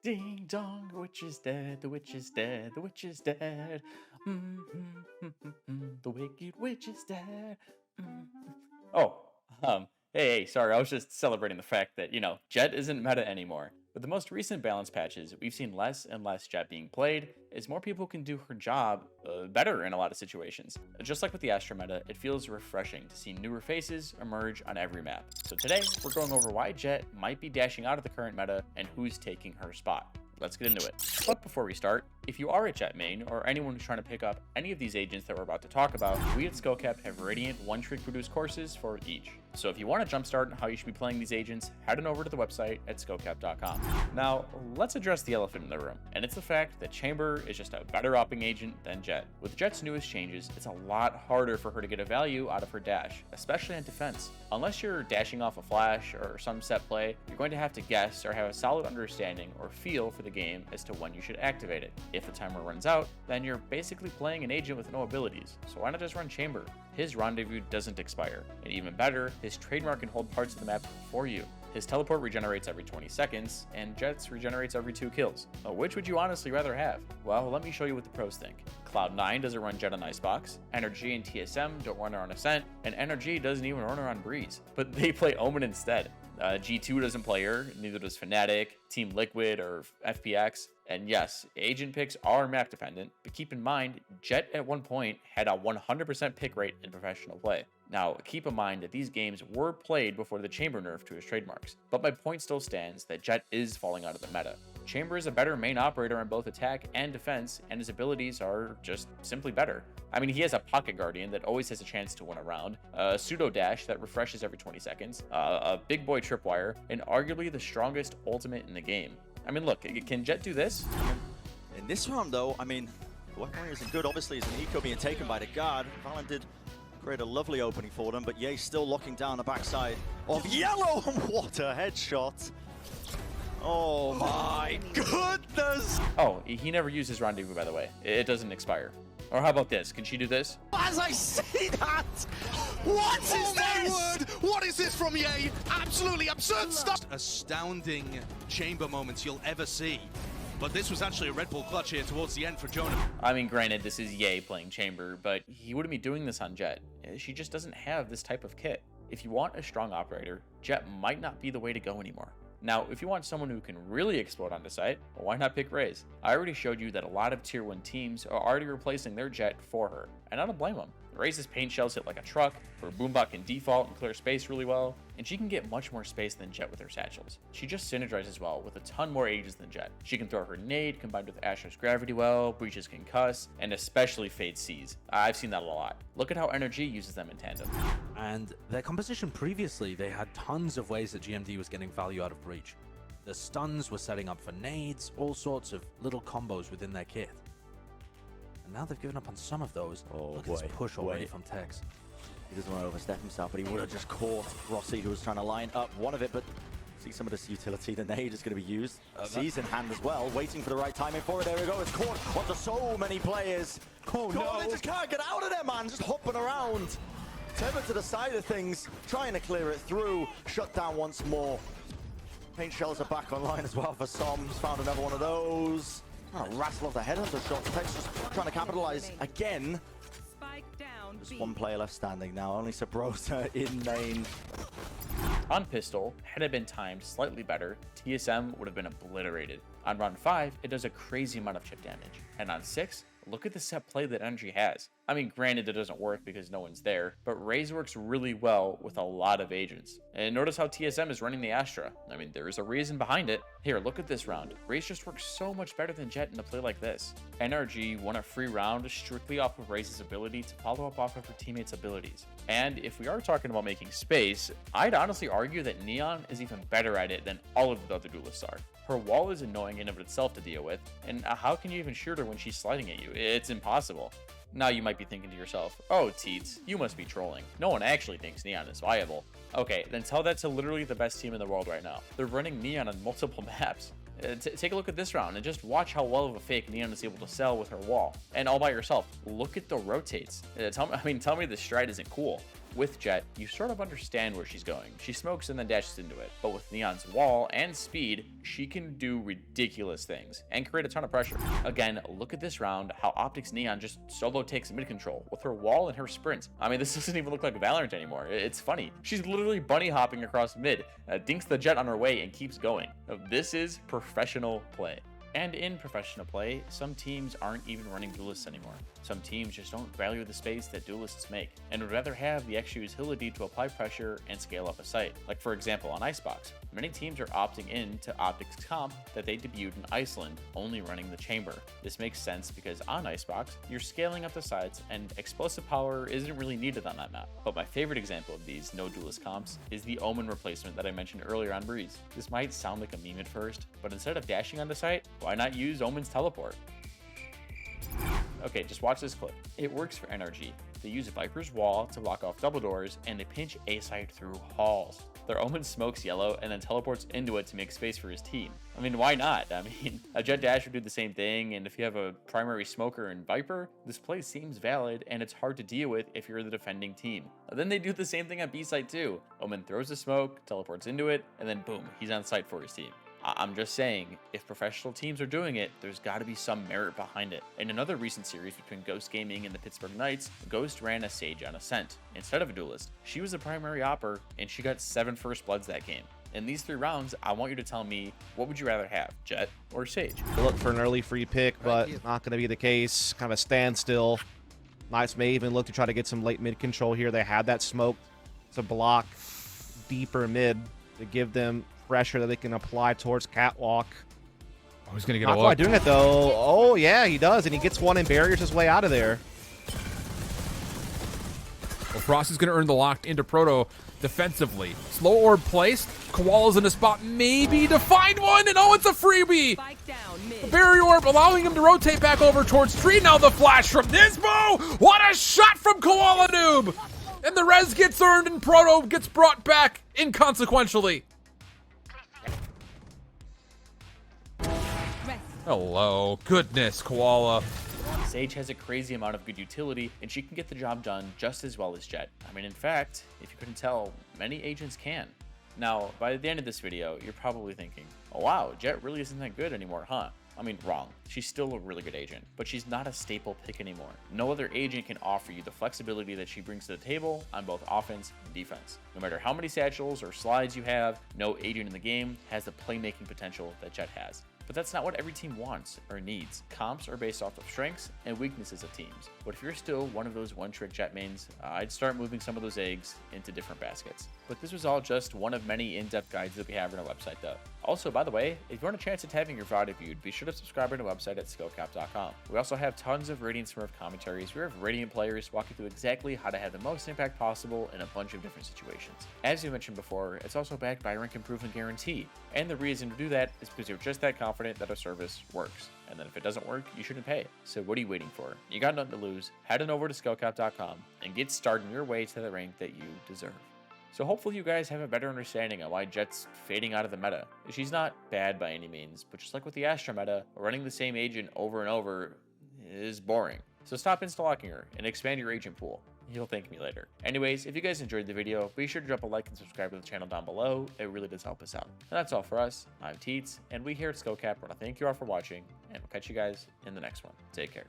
Ding dong, the witch is dead, the witch is dead, the witch is dead. The wicked witch is dead. Oh, hey, sorry, I was just celebrating the fact that, Jett isn't meta anymore. With the most recent balance patches, we've seen less and less Jett being played, as more people can do her job better in a lot of situations. Just like with the Astra meta, it feels refreshing to see newer faces emerge on every map. So today, we're going over why Jett might be dashing out of the current meta and who's taking her spot. Let's get into it. But before we start, if you are a Jett main, or anyone who's trying to pick up any of these agents that we're about to talk about, we at SkillCapped have Radiant one-trick produce courses for each. So if you want to jumpstart on how you should be playing these agents, head on over to the website at SkillCapped.com. Now, let's address the elephant in the room, and it's the fact that Chamber is just a better upping agent than Jett. With Jett's newest changes, it's a lot harder for her to get a value out of her dash, especially in defense. Unless you're dashing off a flash or some set play, you're going to have to guess or have a solid understanding or feel for the game as to when you should activate it. If the timer runs out, then you're basically playing an agent with no abilities, so why not just run Chamber? His rendezvous doesn't expire, and even better, his trademark can hold parts of the map for you. His teleport regenerates every 20 seconds, and Jett's regenerates every 2 kills. Which would you honestly rather have? Well, let me show you what the pros think. Cloud9 doesn't run Jett on Icebox, Energy and TSM don't run her on Ascent, and NRG doesn't even run her on Breeze. But they play Omen instead. G2 doesn't play her, neither does Fnatic, Team Liquid, or FPX. And yes, agent picks are map dependent, but keep in mind, Jett at one point had a 100% pick rate in professional play. Now, keep in mind that these games were played before the Chamber nerf to his trademarks, but my point still stands that Jett is falling out of the meta. Chamber is a better main operator on both attack and defense, and his abilities are just simply better. I mean, he has a Pocket Guardian that always has a chance to win a round, a pseudo dash that refreshes every 20 seconds, a big boy tripwire, and arguably the strongest ultimate in the game. I mean, look, can Jett do this? In this round, though, I mean, the weaponry isn't good. Obviously, it's an eco being taken by the guard. Valorant did create a lovely opening for them, but Ye still locking down the backside of Yellow. What a headshot. Oh my goodness! Oh, he never uses rendezvous, by the way. It doesn't expire. Or how about this? Can she do this? As I see that! What is this? My word! What is this from Ye? Absolutely absurd stuff! Astounding chamber moments you'll ever see. But this was actually a Red Bull clutch here towards the end for Jonah. I mean, granted, this is Ye playing Chamber, but he wouldn't be doing this on Jett. She just doesn't have this type of kit. If you want a strong operator, Jett might not be the way to go anymore. Now, if you want someone who can really explode onto site, well, why not pick Raze? I already showed you that a lot of tier 1 teams are already replacing their Jett for her, and I don't blame them. Raze's paint shells hit like a truck, her boombot can default and clear space really well, and she can get much more space than Jett with her satchels. She just synergizes well with a ton more ages than Jett. She can throw her nade combined with Astra's gravity well, breaches concuss, and especially fade C's. I've seen that a lot. Look at how Energy uses them in tandem. And their composition previously, they had tons of ways that GMD was getting value out of Breach. The stuns were setting up for nades, all sorts of little combos within their kit. And now they've given up on some of those. Look at this push already from Tex. He doesn't want to overstep himself, but he would have just caught Rossi, who was trying to line up one of it, but see some of this utility. The nade is going to be used. C's in hand as well, waiting for the right timing for it. There we go. It's caught onto so many players. Oh no! They just can't get out of there, man. Just hopping around. Turn to the side of things, trying to clear it through. Shut down once more. Paint shells are back online as well for Soms. Found another one of those. Oh, wrestle off the headhunter shot. Tex just trying to capitalize again. Just one player left standing now. Only Sabrosa in main. On pistol, had it been timed slightly better, TSM would have been obliterated. On round 5, it does a crazy amount of chip damage. And on 6, look at the set play that Energy has. I mean, granted it doesn't work because no one's there, but Raze works really well with a lot of agents. And notice how TSM is running the Astra. I mean, there is a reason behind it. Here, look at this round. Raze just works so much better than Jett in a play like this. NRG won a free round strictly off of Raze's ability to follow up off of her teammates' abilities. And if we are talking about making space, I'd honestly argue that Neon is even better at it than all of the other duelists are. Her wall is annoying in and of itself to deal with, and how can you even shoot her when she's sliding at you? It's impossible. Now you might be thinking to yourself, oh Teets, you must be trolling. No one actually thinks Neon is viable. Okay, then tell that to literally the best team in the world right now. They're running Neon on multiple maps. Take a look at this round and just watch how well of a fake Neon is able to sell with her wall. And all by herself, look at the rotates. Tell me the stride isn't cool. With Jett, you sort of understand where she's going. She smokes and then dashes into it. But with Neon's wall and speed, she can do ridiculous things and create a ton of pressure. Again, look at this round, how Optics Neon just solo takes mid control with her wall and her sprint. I mean, this doesn't even look like Valorant anymore. It's funny. She's literally bunny hopping across mid, dinks the Jett on her way and keeps going. This is professional play. And in professional play, some teams aren't even running duelists anymore. Some teams just don't value the space that duelists make, and would rather have the extra utility to apply pressure and scale up a site. Like for example on Icebox, many teams are opting in to Optics comp that they debuted in Iceland, only running the chamber. This makes sense because on Icebox, you're scaling up the sites and explosive power isn't really needed on that map. But my favorite example of these no duelist comps is the Omen replacement that I mentioned earlier on Raze. This might sound like a meme at first, but instead of dashing on the site, why not use Omen's teleport? Okay, just watch this clip. It works for NRG. They use Viper's wall to block off double doors, and they pinch A site through halls. Their Omen smokes yellow and then teleports into it to make space for his team. I mean, why not? I mean, a Jett dash would do the same thing, and if you have a primary smoker in Viper, this play seems valid, and it's hard to deal with if you're the defending team. Then they do the same thing on B site too. Omen throws the smoke, teleports into it, and then boom, he's on site for his team. I'm just saying, if professional teams are doing it, there's got to be some merit behind it. In another recent series between Ghost Gaming and the Pittsburgh Knights, Ghost ran a Sage on Ascent instead of a duelist. She was the primary opper, and she got 7 first bloods that game. In these 3 rounds, I want you to tell me, what would you rather have, Jett or Sage? Look for an early free pick, but not going to be the case. Kind of a standstill. Knights may even look to try to get some late mid control here. They have that smoke to block deeper mid to give them pressure that they can apply towards Catwalk. Oh, he's going to get Not a quite look. doing it, though. Oh, yeah, he does, and he gets one and barriers his way out of there. Well, Frost is going to earn the locked into Proto defensively. Slow orb placed. Koala's in a spot maybe to find one, and oh, it's a freebie. The barrier orb allowing him to rotate back over towards Tree. Now the flash from Nismo. What a shot from Koala Noob. And the res gets earned, and Proto gets brought back inconsequentially. Hello. Goodness, Koala. Sage has a crazy amount of good utility, and she can get the job done just as well as Jett. I mean, in fact, if you couldn't tell, many agents can. Now, by the end of this video, you're probably thinking, oh wow, Jett really isn't that good anymore, huh? I mean, wrong. She's still a really good agent, but she's not a staple pick anymore. No other agent can offer you the flexibility that she brings to the table on both offense and defense. No matter how many satchels or slides you have, no agent in the game has the playmaking potential that Jett has. But that's not what every team wants or needs. Comps are based off of strengths and weaknesses of teams. But if you're still one of those one-trick Jett mains, I'd start moving some of those eggs into different baskets. But this was all just one of many in-depth guides that we have on our website though. Also, by the way, if you want a chance at having your VOD reviewed, be sure to subscribe to our website at SkillCapped.com. We also have tons of Radiant Smurf commentaries. We have Radiant players walking through exactly how to have the most impact possible in a bunch of different situations. As we mentioned before, it's also backed by a rank improvement guarantee. And the reason to do that is because you're just that confident that a service works. And then if it doesn't work, you shouldn't pay. So what are you waiting for? You got nothing to lose. Head on over to SkillCapped.com and get started on your way to the rank that you deserve. So hopefully you guys have a better understanding of why Jett's fading out of the meta. She's not bad by any means, but just like with the Astra meta, running the same agent over and over is boring. So stop insta-locking her and expand your agent pool. You'll thank me later. Anyways, if you guys enjoyed the video, be sure to drop a like and subscribe to the channel down below. It really does help us out. And that's all for us. I'm Teets, and we here at SkillCapped want to thank you all for watching, and we'll catch you guys in the next one. Take care.